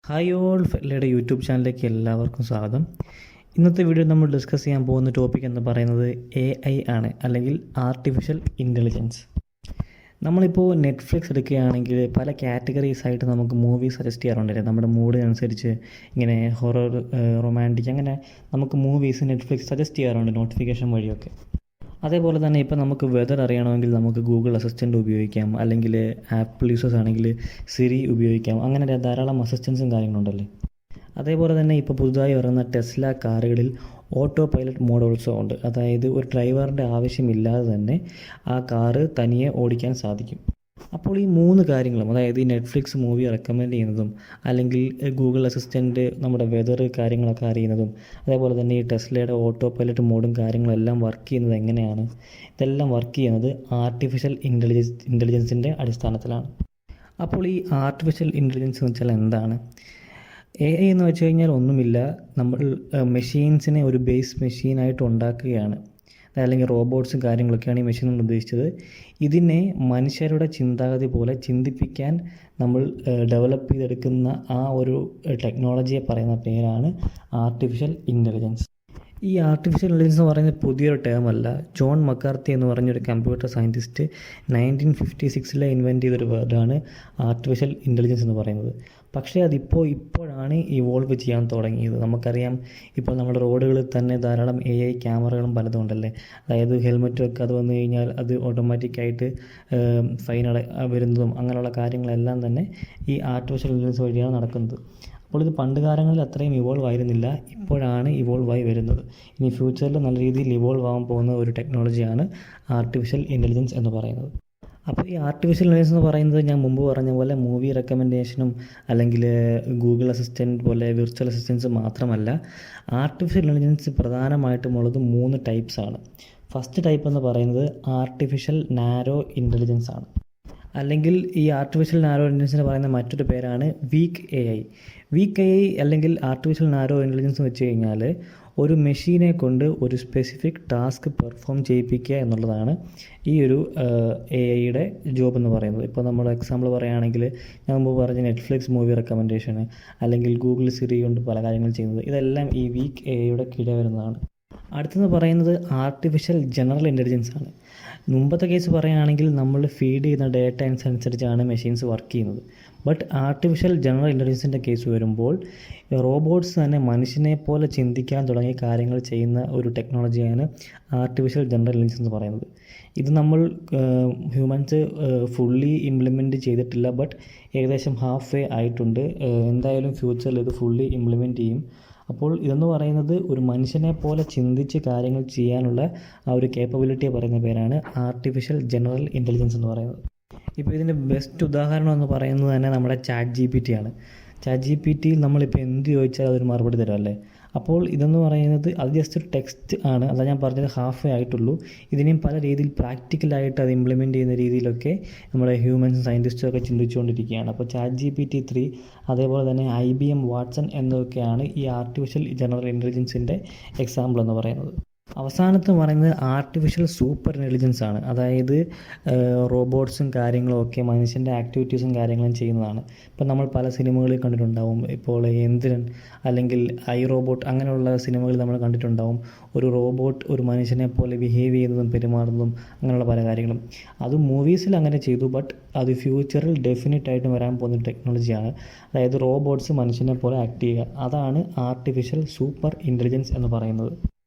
Hi all ഫെറ്റ്ലയുടെ YouTube ചാനലിലേക്ക് എല്ലാവർക്കും സ്വാഗതം. ഇന്നത്തെ വീഡിയോ നമ്മൾ ഡിസ്കസ് ചെയ്യാൻ പോകുന്ന ടോപ്പിക് എന്ന് പറയുന്നത് AI ആണ്, അല്ലെങ്കിൽ ആർട്ടിഫിഷ്യൽ ഇൻ്റലിജൻസ്. നമ്മളിപ്പോൾ നെറ്റ്ഫ്ലിക്സ് എടുക്കുകയാണെങ്കിൽ പല കാറ്റഗറീസ് ആയിട്ട് നമുക്ക് മൂവി സജസ്റ്റ് ചെയ്യാറുണ്ടല്ലേ, നമ്മുടെ മൂഡിനനുസരിച്ച്. ഇങ്ങനെ ഹൊറർ, റൊമാൻറ്റിക്, അങ്ങനെ നമുക്ക് മൂവീസ് നെറ്റ്ഫ്ലിക്സ് സജസ്റ്റ് ചെയ്യാറുണ്ട് നോട്ടിഫിക്കേഷൻ വഴിയൊക്കെ. അതേപോലെ തന്നെ ഇപ്പോൾ നമുക്ക് വെതർ അറിയണമെങ്കിൽ നമുക്ക് ഗൂഗിൾ അസിസ്റ്റൻ്റ് ഉപയോഗിക്കാം, അല്ലെങ്കിൽ ആപ്പിൾ യൂസേഴ്സ് ആണെങ്കിൽ സിരി ഉപയോഗിക്കാം. അങ്ങനെ ധാരാളം അസിസ്റ്റൻസും കാര്യങ്ങളുണ്ടല്ലേ. അതേപോലെ തന്നെ ഇപ്പോൾ പുതുതായി ഇറങ്ങുന്ന ടെസ്ല കാറുകളിൽ ഓട്ടോ പൈലറ്റ് മോഡ് ഓൾസോ ഉണ്ട്. അതായത് ഒരു ഡ്രൈവറിൻ്റെ ആവശ്യമില്ലാതെ തന്നെ ആ കാറ് തനിയെ ഓടിക്കാൻ സാധിക്കും. അപ്പോൾ ഈ മൂന്ന് കാര്യങ്ങളും, അതായത് ഈ നെറ്റ്ഫ്ലിക്സ് മൂവി റെക്കമെൻഡ് ചെയ്യുന്നതും, അല്ലെങ്കിൽ ഗൂഗിൾ അസിസ്റ്റൻറ്റ് നമ്മുടെ വെതർ കാര്യങ്ങളൊക്കെ അറിയുന്നതും, അതേപോലെ തന്നെ ഈ ടെസ്ലയുടെ ഓട്ടോ പൈലറ്റ് മോഡും കാര്യങ്ങളെല്ലാം വർക്ക് ചെയ്യുന്നത് എങ്ങനെയാണ്? ഇതെല്ലാം വർക്ക് ചെയ്യുന്നത് ആർട്ടിഫിഷ്യൽ ഇൻ്റലിജൻസിൻ്റെ അടിസ്ഥാനത്തിലാണ്. അപ്പോൾ ഈ ആർട്ടിഫിഷ്യൽ ഇൻ്റലിജൻസ് എന്ന് വെച്ചാൽ എന്താണ്? AI എന്ന് വെച്ച് കഴിഞ്ഞാൽ ഒന്നുമില്ല, നമ്മൾ മെഷീൻസിനെ ഒരു ബേസ് മെഷീനായിട്ട് ഉണ്ടാക്കുകയാണ്. അല്ലെങ്കിൽ റോബോട്ട്സും കാര്യങ്ങളൊക്കെയാണ് ഈ മെഷീൻ കൊണ്ട് ഉദ്ദേശിച്ചത്. ഇതിനെ മനുഷ്യരുടെ ചിന്താഗതി പോലെ ചിന്തിപ്പിക്കാൻ നമ്മൾ ഡെവലപ്പ് ചെയ്തെടുക്കുന്ന ആ ഒരു ടെക്നോളജിയെ പറയുന്ന പേരാണ് ആർട്ടിഫിഷ്യൽ ഇൻ്റലിജൻസ്. ഈ ആർട്ടിഫിഷ്യൽ ഇൻ്റലിജൻസ് എന്ന് പറയുന്നത് പുതിയൊരു ടേമല്ല. ജോൺ മക്കാർത്തി എന്ന് പറഞ്ഞൊരു കമ്പ്യൂട്ടർ സയൻറ്റിസ്റ്റ് 1956 ഇൻവെൻറ്റ് ചെയ്തൊരു വേർഡാണ് ആർട്ടിഫിഷ്യൽ ഇൻ്റലിജൻസ് എന്ന് പറയുന്നത്. പക്ഷേ ഇപ്പോഴാണ് ഇവോൾവ് ചെയ്യാൻ തുടങ്ങിയത്. നമുക്കറിയാം, ഇപ്പോൾ നമ്മുടെ റോഡുകളിൽ തന്നെ ധാരാളം AI ക്യാമറകളും പലതും ഉണ്ടല്ലേ. അതായത് ഹെൽമെറ്റൊക്കെ അത് വന്നു കഴിഞ്ഞാൽ അത് ഓട്ടോമാറ്റിക്കായിട്ട് ഫൈൻ വരുന്നതും അങ്ങനെയുള്ള കാര്യങ്ങളെല്ലാം തന്നെ ഈ ആർട്ടിഫിഷ്യൽ ഇൻ്റലിജൻസ് വഴിയാണ് നടക്കുന്നത്. അപ്പോൾ ഇത് പണ്ട് കാലങ്ങളിൽ അത്രയും ഇവോൾവ് ആയിരുന്നില്ല, ഇപ്പോഴാണ് ഇവോൾവ് ആയി വരുന്നത്. ഇനി ഫ്യൂച്ചറിൽ നല്ല രീതിയിൽ ഇവോൾവ് ആകാൻ പോകുന്ന ഒരു ടെക്നോളജിയാണ് ആർട്ടിഫിഷ്യൽ ഇൻ്റലിജൻസ് എന്ന് പറയുന്നത്. അപ്പോൾ ഈ ആർട്ടിഫിഷ്യൽ ഇൻ്റലിജൻസ് എന്ന് പറയുന്നത് ഞാൻ മുമ്പ് പറഞ്ഞ പോലെ മൂവി റെക്കമെൻഡേഷനും അല്ലെങ്കിൽ ഗൂഗിൾ അസിസ്റ്റൻറ്റ് പോലെ വിർച്വൽ അസിസ്റ്റൻസ് മാത്രമല്ല. ആർട്ടിഫിഷ്യൽ ഇൻ്റലിജൻസ് പ്രധാനമായിട്ടുമുള്ളത് 3 ടൈപ്സ് ആണ്. ഫസ്റ്റ് ടൈപ്പ് എന്ന് പറയുന്നത് ആർട്ടിഫിഷ്യൽ നാരോ ഇൻ്റലിജൻസ് ആണ്. അല്ലെങ്കിൽ ഈ ആർട്ടിഫിഷ്യൽ നാരോ ഇൻ്റലിജൻസിന് പറയുന്ന മറ്റൊരു പേരാണ് വീക്ക് AI. വീക്ക് AI അല്ലെങ്കിൽ ആർട്ടിഫിഷ്യൽ നാരോ ഇൻ്റലിജൻസ് എന്ന് വെച്ച് കഴിഞ്ഞാൽ ഒരു മെഷീനെ കൊണ്ട് ഒരു സ്പെസിഫിക് ടാസ്ക് പെർഫോം ചെയ്യിപ്പിക്കുക എന്നുള്ളതാണ് ഈ ഒരു AIയുടെ ജോബ് എന്ന് പറയുന്നത്. ഇപ്പോൾ നമ്മൾ എക്സാമ്പിൾ പറയുകയാണെങ്കിൽ, ഞാൻ മുമ്പ് പറഞ്ഞ നെറ്റ്ഫ്ലിക്സ് മൂവി റെക്കമെൻഡേഷന്, അല്ലെങ്കിൽ ഗൂഗിൾ സിരി കൊണ്ട് പല കാര്യങ്ങൾ ചെയ്യുന്നത്, ഇതെല്ലാം ഈ വീക്ക് AIയുടെ കീഴിൽ വരുന്നതാണ്. അടുത്തെന്ന് പറയുന്നത് ആർട്ടിഫിഷ്യൽ ജനറൽ ഇൻ്റലിജൻസ് ആണ്. മുമ്പത്തെ കേസ് പറയുകയാണെങ്കിൽ നമ്മൾ ഫീഡ് ചെയ്യുന്ന ഡേറ്റ അനുസരിച്ചാണ് മെഷീൻസ് വർക്ക് ചെയ്യുന്നത്. ബട്ട് ആർട്ടിഫിഷ്യൽ ജനറൽ ഇൻ്റലിജൻസിൻ്റെ കേസ് വരുമ്പോൾ റോബോട്ട്സ് തന്നെ മനുഷ്യനെ പോലെ ചിന്തിക്കാൻ തുടങ്ങിയ കാര്യങ്ങൾ ചെയ്യുന്ന ഒരു ടെക്നോളജിയാണ് ആർട്ടിഫിഷ്യൽ ജനറൽ ഇൻ്റലിജൻസ് എന്ന് പറയുന്നത്. ഇത് നമ്മൾ ഹ്യൂമൻസ് ഫുള്ളി ഇംപ്ലിമെൻറ്റ് ചെയ്തിട്ടില്ല, ബട്ട് ഏകദേശം ഹാഫ് വേ ആയിട്ടുണ്ട്. എന്തായാലും ഫ്യൂച്ചറിൽ ഇത് ഫുള്ളി ഇംപ്ലിമെൻറ്റ് ചെയ്യും. അപ്പോൾ ഇതെന്ന് പറയുന്നത് ഒരു മനുഷ്യനെ പോലെ ചിന്തിച്ച് കാര്യങ്ങൾ ചെയ്യാനുള്ള ആ ഒരു കേപ്പബിലിറ്റിയെ പറയുന്ന പേരാണ് ആർട്ടിഫിഷ്യൽ ജനറൽ ഇൻ്റലിജൻസ് എന്ന് പറയുന്നത്. ഇപ്പോൾ ഇതിൻ്റെ ബെസ്റ്റ് ഉദാഹരണം എന്ന് പറയുന്നത് തന്നെ നമ്മുടെ ChatGPT ആണ്. ChatGPT നമ്മളിപ്പോൾ എന്ത് ചോദിച്ചാൽ അതൊരു മറുപടി തരും അല്ലേ. അപ്പോൾ ഇതെന്ന് പറയുന്നത് അത് ജസ്റ്റ് ഒരു ടെക്സ്റ്റ് ആണ്. അതാ ഞാൻ പറഞ്ഞത് ഹാഫ് വേ ആയിട്ടുള്ളൂ. ഇതിനെയും പല രീതിയിൽ പ്രാക്ടിക്കലായിട്ട് അത് ഇംപ്ലിമെൻറ്റ് ചെയ്യുന്ന രീതിയിലൊക്കെ നമ്മുടെ ഹ്യൂമൻസും സയൻറ്റിസ്റ്റും ഒക്കെ ചിന്തിച്ചുകൊണ്ടിരിക്കുകയാണ്. അപ്പോൾ ChatGPT 3, അതേപോലെ തന്നെ IBM വാട്സൺ എന്നതൊക്കെയാണ് ഈ ആർട്ടിഫിഷ്യൽ ജനറൽ ഇൻ്റലിജൻസിൻ്റെ എക്സാമ്പിൾ എന്ന് പറയുന്നത്. അവസാനത്ത് പറയുന്നത് ആർട്ടിഫിഷ്യൽ സൂപ്പർ ഇൻ്റലിജൻസ് ആണ്. അതായത് റോബോട്ട്സും കാര്യങ്ങളും ഒക്കെ മനുഷ്യൻ്റെ ആക്ടിവിറ്റീസും കാര്യങ്ങളും ചെയ്യുന്നതാണ്. ഇപ്പോൾ നമ്മൾ പല സിനിമകളിൽ കണ്ടിട്ടുണ്ടാവും. ഇപ്പോൾ യന്ത്രൻ അല്ലെങ്കിൽ ഐ റോബോട്ട് അങ്ങനെയുള്ള സിനിമകളിൽ നമ്മൾ കണ്ടിട്ടുണ്ടാവും. ഒരു റോബോട്ട് ഒരു മനുഷ്യനെ പോലെ ബിഹേവ് ചെയ്യുന്നതും പെരുമാറുന്നതും അങ്ങനെയുള്ള പല കാര്യങ്ങളും. അത് മൂവീസിൽ അങ്ങനെ ചെയ്തു, ബട്ട് അത് ഫ്യൂച്ചറിൽ ഡെഫിനറ്റായിട്ടും വരാൻ പോകുന്ന ടെക്നോളജിയാണ്. അതായത് റോബോട്ട്സ് മനുഷ്യനെ പോലെ ആക്ട് ചെയ്യുക. അതാണ് ആർട്ടിഫിഷ്യൽ സൂപ്പർ ഇൻ്റലിജൻസ് എന്ന് പറയുന്നത്.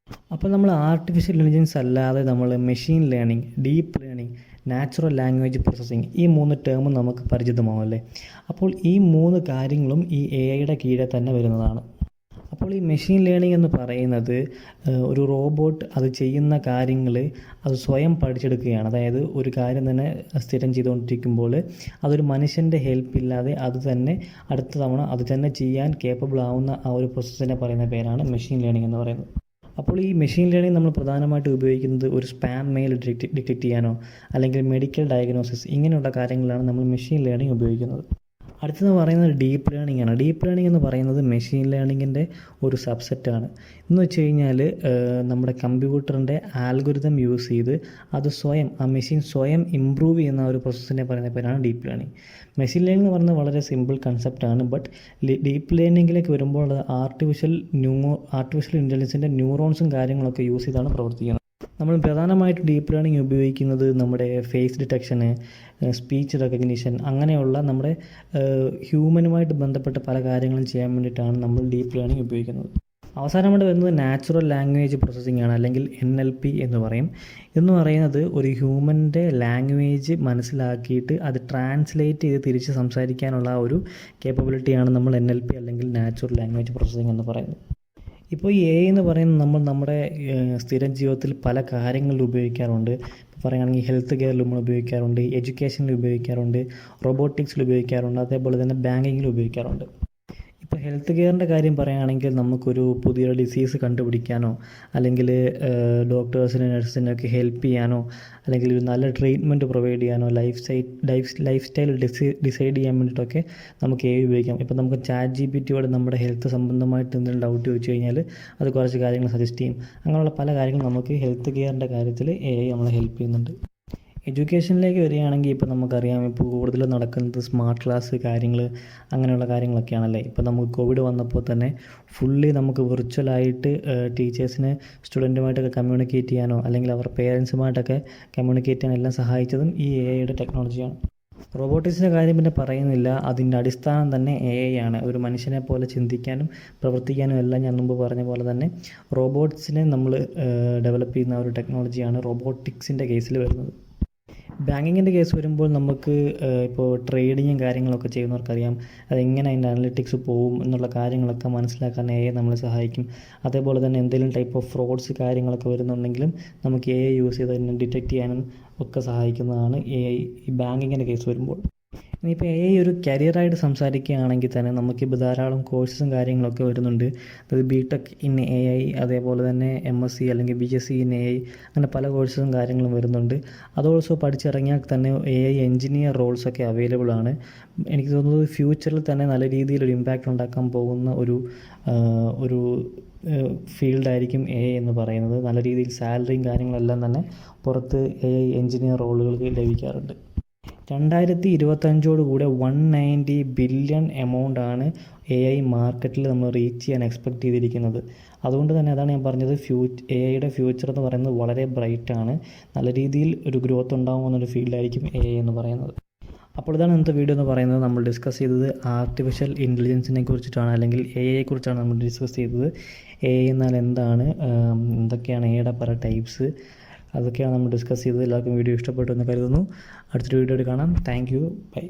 അപ്പോൾ നമ്മൾ ആർട്ടിഫിഷ്യൽ ഇൻ്റലിജൻസ് അല്ലാതെ നമ്മൾ machine learning, deep learning, natural language processing, ഈ 3 ടേമും നമുക്ക് പരിചിതമാവും അല്ലേ. അപ്പോൾ ഈ 3 കാര്യങ്ങളും ഈ AIയുടെ കീഴിൽ തന്നെ വരുന്നതാണ്. അപ്പോൾ ഈ മെഷീൻ ലേണിംഗ് എന്ന് പറയുന്നത് ഒരു റോബോട്ട് അത് ചെയ്യുന്ന കാര്യങ്ങൾ അത് സ്വയം പഠിച്ചെടുക്കുകയാണ്. അതായത് ഒരു കാര്യം തന്നെ സ്ഥിരം ചെയ്തുകൊണ്ടിരിക്കുമ്പോൾ അതൊരു മനുഷ്യൻ്റെ ഹെൽപ്പില്ലാതെ അത് തന്നെ അടുത്ത തവണ അത് തന്നെ ചെയ്യാൻ കേപ്പബിൾ ആവുന്ന ആ ഒരു പ്രോസസ്സിനെ പറയുന്ന പേരാണ് മെഷീൻ ലേണിംഗ് എന്ന് പറയുന്നത്. അപ്പോൾ ഈ മെഷീൻ ലേണിംഗ് നമ്മൾ പ്രധാനമായിട്ട് ഉപയോഗിക്കുന്നത് ഒരു സ്പാം മെയിൽ ഡിറ്റക്റ്റ് ചെയ്യാനോ അല്ലെങ്കിൽ മെഡിക്കൽ ഡയഗ്നോസിസ്, ഇങ്ങനെയുള്ള കാര്യങ്ങളാണ് നമ്മൾ മെഷീൻ ലേണിംഗ് ഉപയോഗിക്കുന്നത്. അടുത്തത് പറയുന്നത് ഡീപ്പ് ലേണിംഗ് ആണ്. ഡീപ്പ് ലേണിംഗ് എന്ന് പറയുന്നത് മെഷീൻ ലേണിങ്ങിൻ്റെ ഒരു സബ്സെറ്റാണ്. എന്ന് വെച്ച് കഴിഞ്ഞാൽ നമ്മുടെ കമ്പ്യൂട്ടറിൻ്റെ ആൽഗോരിതം യൂസ് ചെയ്ത് അത് ആ മെഷീൻ സ്വയം ഇമ്പ്രൂവ് ചെയ്യുന്ന ഒരു പ്രോസസ്സിനെ പറയുന്ന പേരാണ് ഡീപ്പ് ലേണിംഗ്. മെഷീൻ ലേണിംഗ് എന്ന് പറയുന്നത് വളരെ സിമ്പിൾ കൺസെപ്റ്റാണ്. ബട്ട് ഡീപ്പ് ലേണിങ്ങിലേക്ക് വരുമ്പോൾ അത് ആർട്ടിഫിഷ്യൽ ഇൻ്റലിജൻസിൻ്റെ ന്യൂറോൺസും കാര്യങ്ങളൊക്കെ യൂസ് ചെയ്താണ് പ്രവർത്തിക്കുന്നത്. നമ്മൾ പ്രധാനമായിട്ട് ഡീപ്പ് ലേണിംഗ് ഉപയോഗിക്കുന്നത് നമ്മുടെ ഫേസ് ഡിറ്റക്ഷന്, സ്പീച്ച് റെക്കഗ്നിഷൻ, അങ്ങനെയുള്ള നമ്മുടെ ഹ്യൂമനുമായിട്ട് ബന്ധപ്പെട്ട പല കാര്യങ്ങളും ചെയ്യാൻ വേണ്ടിയിട്ടാണ് നമ്മൾ ഡീപ്പ് ലേണിംഗ് ഉപയോഗിക്കുന്നത്. അവസാനമായിട്ട് വരുന്നത് നാച്ചുറൽ ലാംഗ്വേജ് പ്രോസസ്സിംഗ് ആണ്, അല്ലെങ്കിൽ NLP എന്ന് പറയും. എന്ന് പറയുന്നത് ഒരു ഹ്യൂമൻ്റെ ലാംഗ്വേജ് മനസ്സിലാക്കിയിട്ട് അത് ട്രാൻസ്ലേറ്റ് ചെയ്ത് തിരിച്ച് സംസാരിക്കാനുള്ള ഒരു കേപ്പബിലിറ്റിയാണ് നമ്മൾ NLP അല്ലെങ്കിൽ നാച്ചുറൽ ലാംഗ്വേജ് പ്രോസസ്സിംഗ് എന്ന് പറയുന്നത്. ഇപ്പോൾ ഈ AI എന്ന് പറയുന്നത് നമ്മുടെ സ്ഥിരം ജീവിതത്തിൽ പല കാര്യങ്ങളിൽ ഉപയോഗിക്കാറുണ്ട്. ഇപ്പോൾ പറയുകയാണെങ്കിൽ ഹെൽത്ത് കെയറിൽ നമ്മൾ ഉപയോഗിക്കാറുണ്ട്, എഡ്യൂക്കേഷനിൽ ഉപയോഗിക്കാറുണ്ട്, റോബോട്ടിക്സിൽ ഉപയോഗിക്കാറുണ്ട്, അതേപോലെ തന്നെ ബാങ്കിങ്ങിൽ ഉപയോഗിക്കാറുണ്ട്. ഇപ്പോൾ ഹെൽത്ത് കെയറിൻ്റെ കാര്യം പറയുകയാണെങ്കിൽ നമുക്കൊരു പുതിയൊരു ഡിസീസ് കണ്ടുപിടിക്കാനോ അല്ലെങ്കിൽ ഡോക്ടേഴ്സിനും നഴ്സിനൊക്കെ ഹെൽപ്പ് ചെയ്യാനോ അല്ലെങ്കിൽ ഒരു നല്ല ട്രീറ്റ്മെൻറ്റ് പ്രൊവൈഡ് ചെയ്യാനോ ലൈഫ് സ്റ്റൈൽ ഡിസൈഡ് ചെയ്യാൻ വേണ്ടിയിട്ടൊക്കെ നമുക്ക് AI ഉപയോഗിക്കാം. ഇപ്പോൾ നമുക്ക് ChatGPT നമ്മുടെ ഹെൽത്ത് സംബന്ധമായിട്ട് എന്തെങ്കിലും ഡൗട്ട് ചോദിച്ചു കഴിഞ്ഞാൽ അത് കുറച്ച് കാര്യങ്ങൾ സജസ്റ്റ് ചെയ്യും. അങ്ങനെയുള്ള പല കാര്യങ്ങളും നമുക്ക് ഹെൽത്ത് കെയറിൻ്റെ കാര്യത്തിൽ AI നമ്മളെ ഹെൽപ്പ് ചെയ്യുന്നുണ്ട്. എഡ്യൂക്കേഷനിലേക്ക് വരികയാണെങ്കിൽ ഇപ്പോൾ നമുക്കറിയാം, ഇപ്പോൾ കൂടുതൽ നടക്കുന്നത് സ്മാർട്ട് ക്ലാസ് കാര്യങ്ങൾ അങ്ങനെയുള്ള കാര്യങ്ങളൊക്കെയാണല്ലേ. ഇപ്പോൾ നമുക്ക് കോവിഡ് വന്നപ്പോൾ തന്നെ ഫുള്ളി നമുക്ക് വിർച്വലായിട്ട് ടീച്ചേഴ്സിന് സ്റ്റുഡൻറ്റുമായിട്ടൊക്കെ കമ്മ്യൂണിക്കേറ്റ് ചെയ്യാനോ അല്ലെങ്കിൽ അവർ പേരൻസുമായിട്ടൊക്കെ കമ്മ്യൂണിക്കേറ്റ് ചെയ്യാൻ എല്ലാം സഹായിച്ചതും ഈ AIയുടെ ടെക്നോളജിയാണ്. റോബോട്ടിക്സിൻ്റെ കാര്യം പിന്നെ പറയുന്നില്ല. അതിൻ്റെ അടിസ്ഥാനം തന്നെ AI ആണ്. ഒരു മനുഷ്യനെ പോലെ ചിന്തിക്കാനും പ്രവർത്തിക്കാനും എല്ലാം ഞാൻ മുമ്പ് പറഞ്ഞ പോലെ തന്നെ റോബോട്ട്സിനെ നമ്മൾ ഡെവലപ്പ് ചെയ്യുന്ന ഒരു ടെക്നോളജിയാണ് റോബോട്ടിക്സിൻ്റെ കേസിൽ വരുന്നത്. ബാങ്കിങ്ങിൻ്റെ കേസ് വരുമ്പോൾ നമുക്ക് ഇപ്പോൾ ട്രേഡിങ്ങും കാര്യങ്ങളൊക്കെ ചെയ്യുന്നവർക്കറിയാം അതെങ്ങനെ അതിൻ്റെ അനലിറ്റിക്സ് പോവും എന്നുള്ള കാര്യങ്ങളൊക്കെ മനസ്സിലാക്കാൻ AI നമ്മളെ സഹായിക്കും. അതേപോലെ തന്നെ എന്തെങ്കിലും ടൈപ്പ് ഓഫ് ഫ്രോഡ്സ് കാര്യങ്ങളൊക്കെ വരുന്നുണ്ടെങ്കിലും നമുക്ക് AI യൂസ് ചെയ്ത് അതിനെ ഡിറ്റക്റ്റ് ചെയ്യാനും ഒക്കെ സഹായിക്കുന്നതാണ് AI ഈ ബാങ്കിങ്ങിൻ്റെ കേസ് വരുമ്പോൾ. ഇനിയിപ്പോൾ AI ഒരു കരിയറായിട്ട് സംസാരിക്കുകയാണെങ്കിൽ തന്നെ നമുക്കിപ്പോൾ ധാരാളം കോഴ്സും കാര്യങ്ങളൊക്കെ വരുന്നുണ്ട്. അതായത് BTech ഇൻ AI, അതേപോലെ തന്നെ MSc അല്ലെങ്കിൽ BSc ഇൻ AI, അങ്ങനെ പല കോഴ്സും കാര്യങ്ങളും വരുന്നുണ്ട്. അത് ഓൾസോ പഠിച്ചിറങ്ങിയാൽ തന്നെ AI എഞ്ചിനീയർ റോൾസൊക്കെ അവൈലബിൾ ആണ്. എനിക്ക് തോന്നുന്നത് ഫ്യൂച്ചറിൽ തന്നെ നല്ല രീതിയിലൊരു ഇമ്പാക്റ്റ് ഉണ്ടാക്കാൻ പോകുന്ന ഒരു ഫീൽഡായിരിക്കും AI എന്ന് പറയുന്നത്. നല്ല രീതിയിൽ സാലറിയും കാര്യങ്ങളെല്ലാം തന്നെ പുറത്ത് AI എഞ്ചിനീയർ റോളുകൾക്ക് ലഭിക്കാറുണ്ട്. 2025 കൂടെ 190 ബില്യൺ എമൗണ്ടാണ് AI മാർക്കറ്റിൽ നമ്മൾ റീച്ച് ചെയ്യാൻ എക്സ്പെക്റ്റ് ചെയ്തിരിക്കുന്നത്. അതുകൊണ്ട് തന്നെ അതാണ് ഞാൻ പറഞ്ഞത്, AIയുടെ ഫ്യൂച്ചർ എന്ന് പറയുന്നത് വളരെ ബ്രൈറ്റാണ്. നല്ല രീതിയിൽ ഒരു ഗ്രോത്ത് ഉണ്ടാകുമെന്നൊരു ഫീൽഡായിരിക്കും AI എന്ന് പറയുന്നത്. അപ്പോൾ ഇതാണ് ഇന്നത്തെ വീഡിയോ എന്ന് പറയുന്നത്. നമ്മൾ ഡിസ്കസ് ചെയ്തത് ആർട്ടിഫിഷ്യൽ ഇൻ്റലിജൻസിനെ കുറിച്ചിട്ടാണ്, അല്ലെങ്കിൽ AI കുറിച്ചാണ് നമ്മൾ ഡിസ്കസ് ചെയ്തത്. AI എന്നാൽ എന്താണ്, എന്തൊക്കെയാണ് AIയുടെ പല ടൈപ്സ്, അതൊക്കെയാണ് നമ്മൾ ഡിസ്കസ് ചെയ്തത്. എല്ലാവർക്കും വീഡിയോ ഇഷ്ടപ്പെട്ടു എന്ന് കരുതുന്നു. അടുത്തൊരു വീഡിയോയിൽ കാണാം. Thank you. ബൈ.